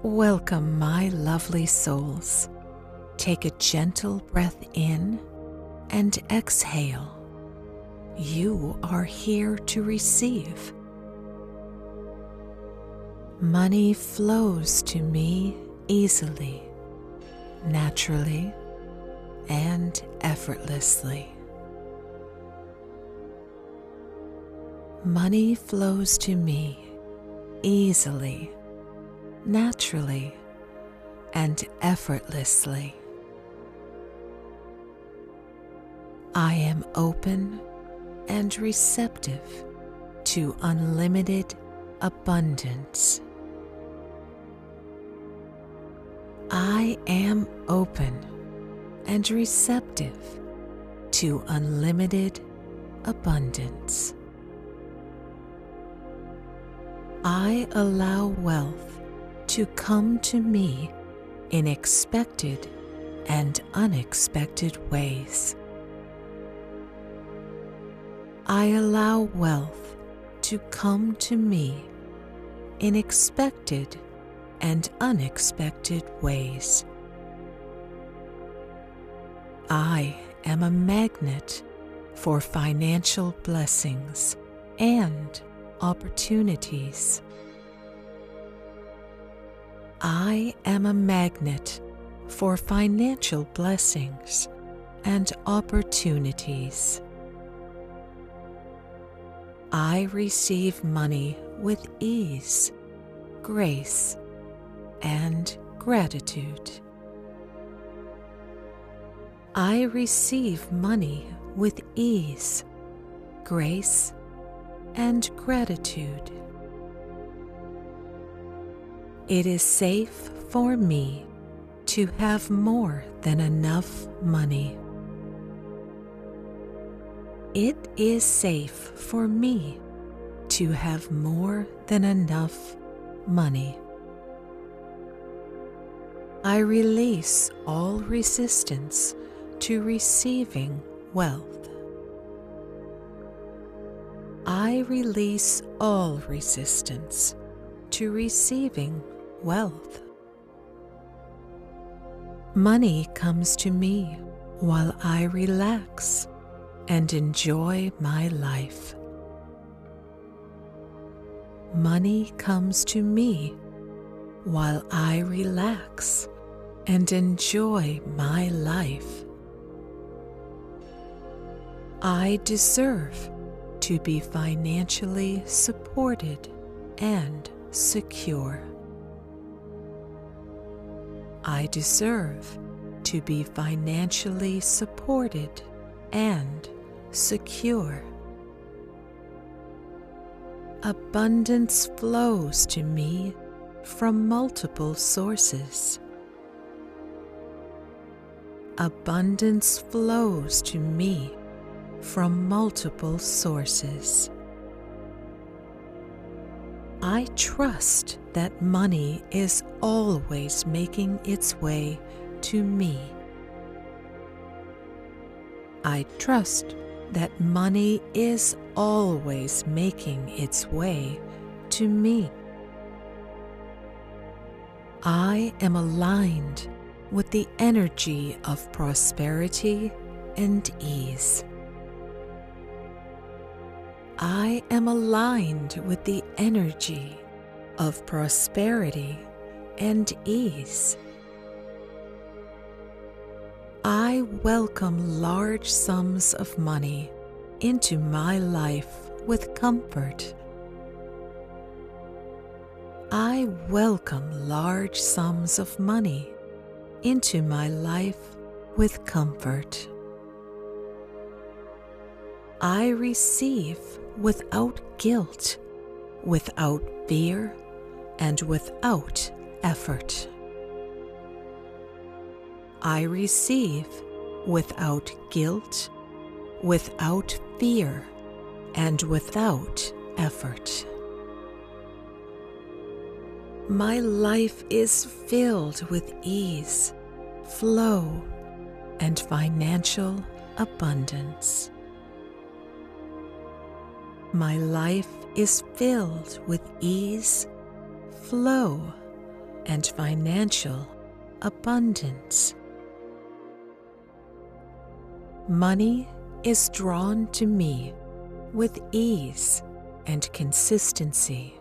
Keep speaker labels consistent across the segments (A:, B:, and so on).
A: Welcome, my lovely souls. Take a gentle breath in and exhale. You are here to receive. Money flows to me easily, naturally, and effortlessly. Money flows to me easily, naturally, and effortlessly. I am open and receptive to unlimited abundance. I am open and receptive to unlimited abundance. I allow wealth to come to me in expected and unexpected ways. I allow wealth to come to me in expected and unexpected ways. I am a magnet for financial blessings and opportunities. I am a magnet for financial blessings and opportunities. I receive money with ease, grace, and gratitude. I receive money with ease, grace, and gratitude. It is safe for me to have more than enough money. It is safe for me to have more than enough money. I release all resistance to receiving wealth. I release all resistance to receiving wealth. Money comes to me while I relax and enjoy my life. Money comes to me while I relax and enjoy my life. I deserve to be financially supported and secure. I deserve to be financially supported and secure. Abundance flows to me from multiple sources. Abundance flows to me from multiple sources. I trust that money is always making its way to me. I trust that money is always making its way to me. I am aligned with the energy of prosperity and ease. I am aligned with the energy of prosperity and ease. I welcome large sums of money into my life with comfort. I welcome large sums of money into my life with comfort. I receive without guilt, without fear, and without effort. I receive without guilt, without fear, and without effort. My life is filled with ease, flow, and financial abundance. My life is filled with ease, flow, and financial abundance. Money is drawn to me with ease and consistency.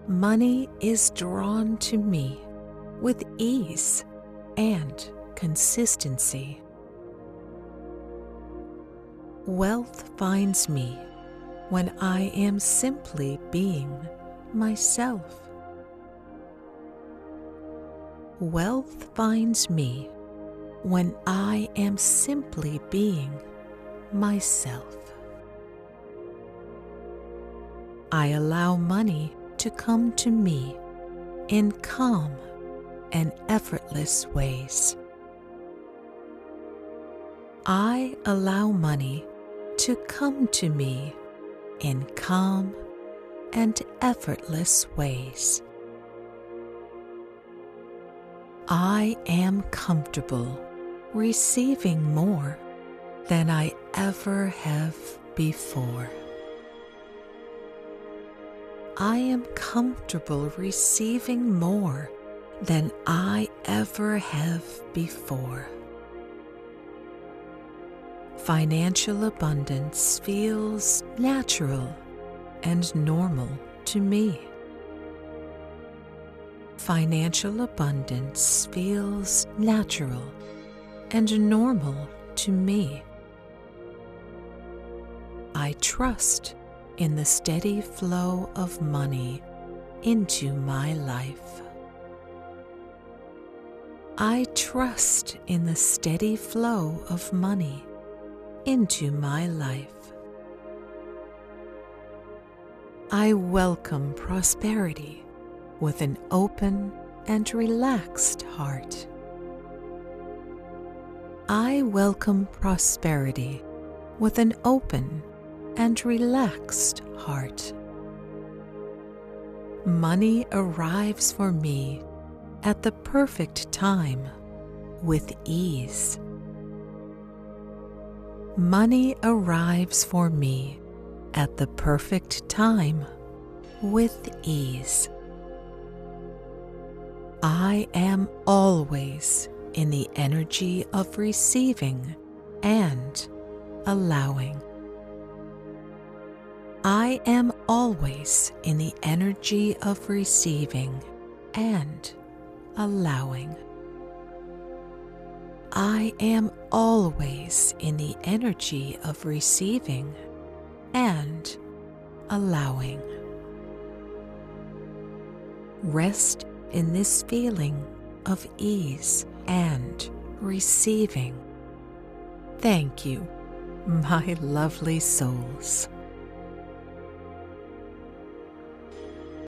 A: Money is drawn to me with ease and consistency. Wealth finds me when I am simply being myself. Wealth finds me when I am simply being myself. I allow money to come to me in calm and effortless ways. I allow money to come to me in calm and effortless ways. I am comfortable receiving more than I ever have before. I am comfortable receiving more than I ever have before. Financial abundance feels natural and normal to me. Financial abundance feels natural and normal to me. I trust in the steady flow of money into my life. I trust in the steady flow of money into my life. I welcome prosperity with an open and relaxed heart. I welcome prosperity with an open and relaxed heart. Money arrives for me at the perfect time with ease. Money arrives for me at the perfect time with ease. I am always in the energy of receiving and allowing. I am always in the energy of receiving and allowing. I am always in the energy of receiving and allowing. Rest in this feeling of ease and receiving. Thank you, my lovely souls.